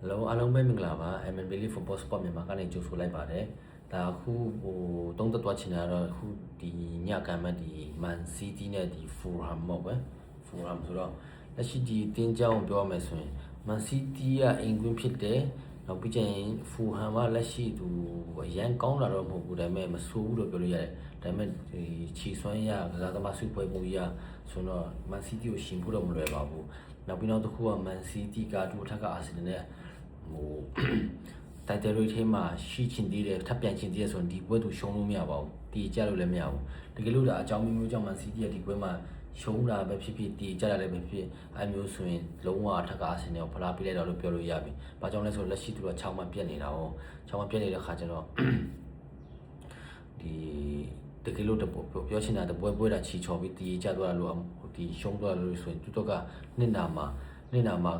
Hello, along by Minglava, I'm in Billy Football Sport Mimaka, Joe Fulai. The who don't watch in who the Yakama, the Man City, the Fulham Mob, Fulham Sura. Let's see the danger of your message. Man City, England Pit Day, now between Fulham, let's see to a young corner of who I made a soul of Belia, I meant the Chiswaya, Zadamasu Puya, so no Man City or Shimpura Babu. Now we know who Man City got to attack us in there. 但对于嘛，事情的他变情的时候，地位都相当苗包，地价都来苗。这个路的讲明讲嘛，是的地位嘛，相当白皮皮地价来白皮，还没有算龙啊，他个阿是呢，普拉比来到了标路亚边，把讲来说，那西都了超嘛变的了哦，超嘛变的了，还着了。ဒီတကယ်လို့ပြောချင်တာတပွဲတာချီချော်ပြီးတီးကြတော့လို့ဒီရှုံးတော့လို့ဆိုရင်သူတို့ကနှစ်နာမှာ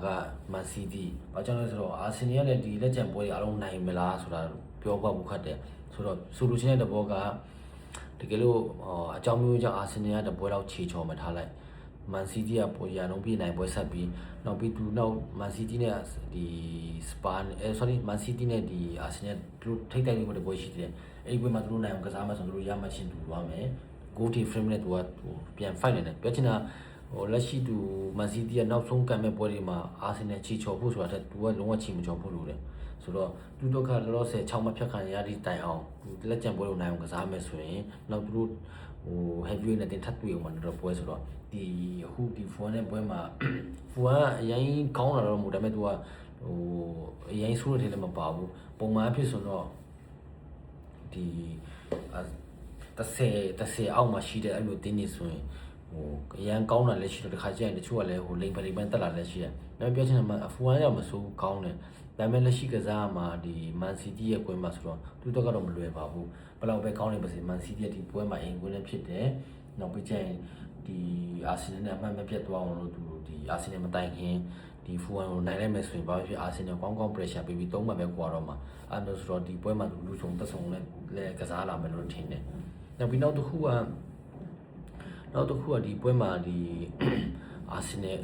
ကမန်စီးတီးဘာကြောင့်လဲဆိုတော့အာဆင်နယ်ရဲ့ဒီလက်ကျန်ပွဲတွေအားလုံးနိုင်မလားဆိုတာပြောဖို့ခက်တယ်ဆိုတော့ဆိုလိုချင်တဲ့ဘောကတကယ်လို့အကြောင်းမျိုးကြောင့်အာဆင်နယ်ကတပွဲတော့ချီချော်မထားလိုက်မန်စီးတီးကပွဲရအောင်ပြီးနိုင်ပွဲဆက်ပြီးနောက်ပြီးသူနောက်မန်စီးတီးနဲ့ဒီစပန်မန်စီးတီးနဲ့ဒီအာဆင်နယ်သူထိတ်တိုက်နေပွဲရှိတယ်အဲ့ဒီမှာသူတို့နိုင်အောင်ကစားမှဆိုတော့ရမှချင်းတူသွားမယ် goal team frame နဲ့သူကပြန် fight နေတယ်ပြောချင်တာလက်ရှိသူမန်စီးတီးကနောက်ဆုံးကံမဲ့ပွဲတွေမှာအာဆင်နယ်ချီချော်ဖို့ဆိုတာတက်သူကလုံးဝချီမချော်ဖို့လိုတယ်ဆိုတော့သူတို့ကလောလောဆယ်6မှဖြတ်ခံရတဲ့တိုင်အောင်သူလက်ကျန်ပွဲကိုနိုင်အောင်ကစားမယ်ဆိုရင်နောက်သူတို့heavy နဲ့တင်ထပ်တွေ့အောင်တော့ပွဲဆိုတော့ဒီအခုဒီဖုန်းနဲ့ပွဲမှာဖုန်းကအရင်ကောင်းလာတော့မဟုတ်ဒါပေမဲ့သူကအရင်ဆိုးတယ်လည်းမပါဘူးပုံမှန်အဖြစ်ဆိုတော့ဒီ30အောက်မှာရှိတဲ့အဲ့လိုတင်းနေဆိုရင်အရန်ကောင်းတာလည်းရှိတော့တခါကျရင်တချို့ကလည်းလိမ်ပတက်လာလည်းရှိတယ်။ဒါပေမဲ့ပြောချင်တာအဖူဝါရောက်မဆိုးကောင်းတယ်။ဒါပေမဲ့လက်ရှိကစားမှာဒီမန်စီးတီးရဲ့ကွင်းမှာဆိုတော့သူတို့ကတော့မလွယ်ပါဘူး။ဘယ်လောက်ပဲကောင်းနေပါစေမန်စီးတီးရဲ့ဒီပွဲမှာအင်ကွင်းလည်းဖြစ်တယ်။နောက်ပြီးကျရင်ဒီအာဆင်နယ်နဲ့အမှန်မပြတ်သွားအောင်လို့သူဒီအာဆင်နယ်မတိုင်ခင်ဒီဖူဝါကိုနိုင်လိုက်မယ်ဆိုရင်ဘာဖြစ်အာဆင်နယ်ကောင်း pressure ပေးပြီး3မှတ်ပဲကွာတော့မှာအဲ့လိုဆိုတော့ဒီပွဲမှာလူဆုံးတက်ဆုံးလည်းကစားလာမယ်လို့ထင်တယ်။နောက်ပြီးနောက်တစ်ခုကဒီပွဲမှာဒီအာဆင်နယ်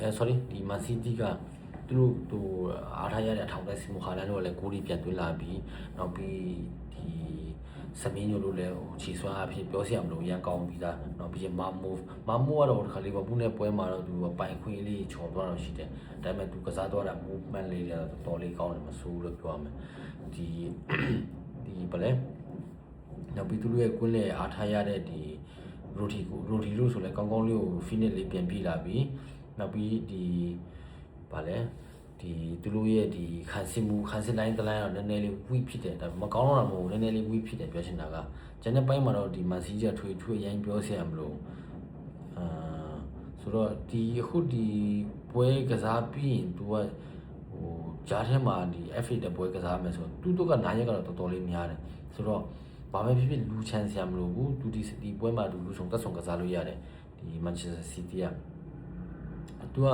ဒီမန်စီးတီးကသူတို့အားထားရတဲ့အထောင်တိုင်းစီမိုဟာလန်တို့လည်းဂိုးတွေပြန်သွင်းလာပြီးနောက်ပြီးဒီစမင်းညိုတို့လည်းခြေစွမ်းအဖြစ်ပြောစရာမလိုရန်ကောင်းပြီးသားနောက်ပြီးမာမိုကတော့ဒီခါလေးဘူးနဲ့ပွဲမှာတော့သူပိုင်ခွင့်လေးချော်သွားတော့ရှိတယ်ဒါပေမဲ့သူကစားသွားတာ movement လေးတွေတော်လေးကောင်းတယ်မဆိုးလို့ပြောရမယ်ဒီဗလဲနောက်ပြီးသူတို့ရဲ့ကွင်းလေအားထားရတဲ့ဒီရိုတီလို့ဆိုလဲကောင်းကောင်းလေးကို finish လေးပြန်ပြေးလာပြီးနောက်ပြီးဒီဗာလဲဒီသူတို့ရဲ့ဒီခံစစ်တိုင်းတလိုင်းတော့နည်းနည်းလေး weak ဖြစ်တယ်ဒါမကောင်းတော့မဟုတ်နည်းနည်းလေး weak ဖြစ်တယ်ပြောချင်တာကကျန်တဲ့ပိုင်းမှာတော့ဒီမန်စီးဂျာထွေအရင်ပြောစရာမလိုဆိုတော့ဒီအခုဒီပွဲကစားပြီးရင်သူကဂျားထဲမှာဒီ FA တပွဲကစားမယ်ဆိုသူတို့က9ရက်ကတော့တော်တော်လေးများတယ်ဆိုတော့ဘာပဲဖြစ်ဖြစ်လူချန်စရာမလိုဘူးသူဒီပွဲမှာလူဆုံးတက်ဆုံးကစားလို့ရတယ်ဒီ Manchester City ကသူက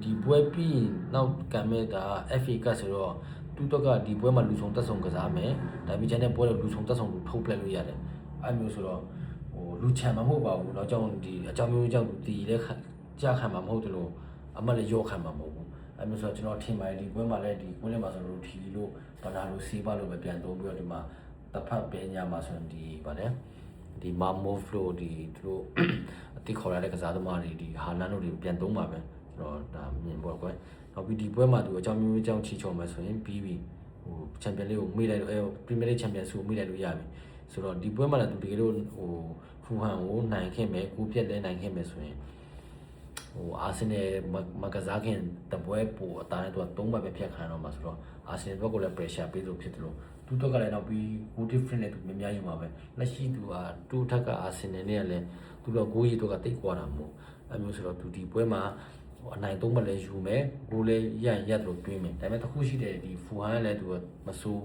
ဒီပွဲပြီးနောက်ကံမဲ့တာ FA ကဆိုတော့သူတို့ကဒီပွဲမှာလူဆုံးတက်ဆုံးကစားမယ်ဒါပေမဲ့ကျန်တဲ့ပွဲတော့လူဆုံးတက်ဆုံးလူထုတ်ပလိုက်လို့ရတယ်အဲ့မျိုးဆိုတော့လူချန်မှာမဟုတ်ပါဘူးเนาะကြောင့်ဒီအကြောင်းမျိုးကြောင့်ဒီလည်းကြာခံမှာမဟုတ်တယ်လို့အမလည်းရောခံမှာမဟုတ်ဘူးအဲ့မျိုးဆိုတော့ကျွန်တော်ထင်ပါတယ်ဒီပွဲမှာလည်းဒီကွင်းထဲမှာဆိုတော့ထီလို့ဘာသာလို့စီးပါလို့ပဲပြန်သုံးပြီးတော့ဒီမှာတဖတ်ပညာမှာဆိုရင်ဒီဗာလဲဒီမာမိုဖလိုဒီသူတို့အတိခေါ်ရတဲ့ကစားသမားတွေဒီဟာလန်တို့တွေပြန်သုံးပါပဲဆိုတော့ဒါမြင်ပေါ့ကွယ်နောက်ပြီးဒီပွဲမှာသူအကြောင်းမျိုးကြောင့်ချီချော်မယ်ဆိုရင်ပြီးပြီချန်ပီယံလိကိုမေ့လိုက်လို့ပရီးမီးလိချန်ပီယံဆုမေ့လိုက်လို့ရပြီဆိုတော့ဒီပွဲမှာလည်းသူတကယ်လို့ဖူဟန်ကိုနိုင်ခဲ့မယ်ကိုပြက်လဲနိုင်ခဲ့မယ်ဆိုရင်အာဆင်နယ်မကစားခင်တပွဲပိုအတားနဲ့သူက3မှတ်ပဲဖြတ်ခံတော့မှာဆိုတော့အာဆင်နယ်ဘက်ကလည်း pressure ပေးလို့ဖြစ်တယ်လို့သူတို့ကလည်းနောက်ပြီး goal different နဲ့သူများများယူမှာပဲလက်ရှိသူကတူထက်ကအာဆင်နယ်နဲ့လည်းသူကဂိုးရီတော့ကတိတ်ကွာတာမဟုတ်အဲမျိုးဆိုတော့သူဒီပွဲမှာအနိုင်3မှတ်လည်းယူမယ်ဂိုးလည်းရက်လို့တွင်းမယ်ဒါပေမဲ့တစ်ခုရှိတယ်ဒီဖူဟန်လည်းသူကမစိုး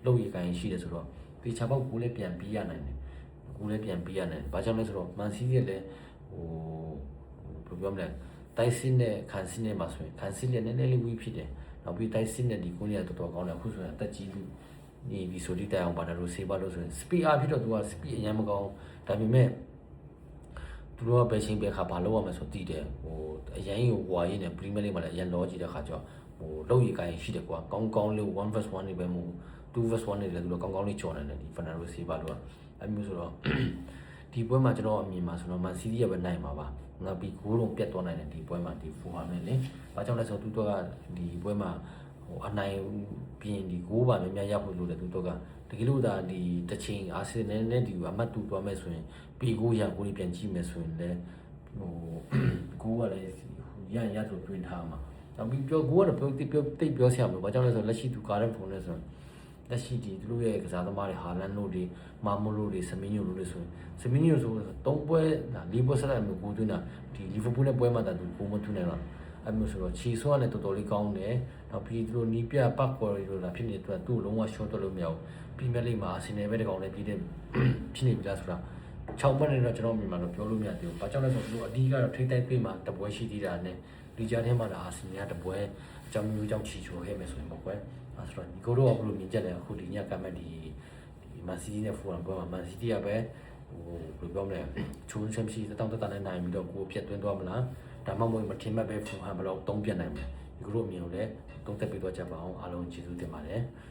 လောက်ရကန်ရှိတယ်ဆိုတော့ဒီချာပေါက်ဂိုးလည်းပြန်ပြီးရနိုင်တယ်ဘာကြောင့်လဲဆိုတော့မန်စီးတီးလည်းဘယ်လိုပြောမလဲတိုက်စစ်နဲ့ခံစစ်နဲ့မှာဆိုရင်ခံစစ်လည်းနည်းနည်းလေးဝီးဖြစ်တယ်နောက်ပြီးတိုက်စစ်နဲ့ဒီကွင်းလေးကတော်တော်ကောင်းတယ်အခုဆိုရင်အသက်ကြီးပြီးဒီဆိုဒီတိုင်အောင်ဘာလို့ဆေးပါလို့ဆိုရင် speed အဖြစ်တော့သူက speed အရင်မကောင်းဒါပေမဲ့သူတို့ကဘယ်ချိန်ပဲခါဘာလို့ရမလဲဆိုတည်တယ်အရင်ကိုဝါရင်းနဲ့ Premier League မှာလည်းအရင်လောကြည့်တဲ့ခါကျတော့ လောက်ရကိုင်းရှိတယ်ကွာကောင်းလေး1 vs 1နေပဲမဟုတ်2 vs 1နေလည်းသူတို့ကောင်းလေးကြော်နေတယ်ဒီ Fernando Silva တို့ကအဲ့မျိုးဆိုတော့ဒီပွဲမှာကျွန်တော်အမြင်မှာဆိုတော့ Man City ကပဲနိုင်မှာပါနောက်ပြီးဂိုးလုံးပြတ်သွားနိုင်တယ်ဒီပွဲမှာဒီ4ဟာနဲ့လေဘာကြောင့်လဲဆိုတော့သူတို့ကဒီပွဲမှာအနိုင်ပြင်ဒီဂိုးပါများများရဖို့လိုတယ်သူတို့ကတကယ်လို့ဒါဒီတစ်ချိန်အာဆင်နယ်နဲ့ဒီအမှတ်တူသွားမယ်ဆိုရင်ပြီးဂိုးရဂိုးလေးပြန်ကြည့်မယ်ဆိုရင်လည်းဂိုးကလည်းရဆိုတွင်ထားမှာနောက်ပြီးပြောဂိုးကတော့ပြောဆရာမလို့ဘာကြောင့်လဲဆိုတော့လက်ရှိသူကားတဲ့ဖုန်းနဲ့ဆိုလက်ရှိဒီသူတို့ရဲ့ကစားသမားတွေဟာလန်တို့တွေမာမိုလိုတွေဆမင်းညိုတို့ဆိုဆမင်းညိုဆို3ပွဲ4ပွဲဆက်လိုက်မျိုးကိုသွင်းတာဒီလီဗာပူးနဲ့ပွဲမှာတူကိုမသွင်းနိုင်တော့အဲ့မျိုးဆိုတော့ချီဆိုးကလည်းတော်တော်လေးကောင်းတယ်နောက်ပြီးသူတို့နီးပြပတ်ကော်ရီတို့လာဖြစ်နေတဲ့သူ့လုံးဝ short တော့လို့မရဘူးပြီးမဲ့လိမ့်မှာအာဆင်နယ်ပဲတကောင်လည်းပြီးတဲ့ဖြစ်နေပြီလားဆိုတာ6မှတ်နဲ့တော့ကျွန်တော်မြန်မာတော့ပြောလို့မရသေးဘူး။ဘာကြောင့်လဲဆိုတော့သူတို့အဒီကတော့ထိတ်တိုက်ပေးမှာတပွဲရှိသေးတာနဲ့ဒီကြားထဲမှာဒါအာဆင်နယ်ကတပွဲအကြောင်းမျိုးကြောင့်ချီချိုခဲ့မယ်ဆိုရင်ပေါ့ကွယ်။အဲဆိုတော့ဒီကိုတော့ဘယ်လိုမြင်ကြလဲအခုဒီညကမှတ်ဒီမန်စီးတီးနဲ့ဖူလမ်ပွဲမှာမန်စီးတီးကပဲဘယ်လိုပြောမလဲချုံချမ်စီတောင်းတနဲ့နိုင်ပြီးတော့ကိုပြတ်သွင်းသွားမလားဒါမှမဟုတ်မထင်မှတ်ပဲဖူဟမ်ဘလောက်တုံးပြတ်နိုင်မလဲဒီကိုတော့မြင်လို့လေတုံးသက်ပြီးတော့ကြပါအောင်အားလုံးကျေးဇူးတင်ပါတယ်။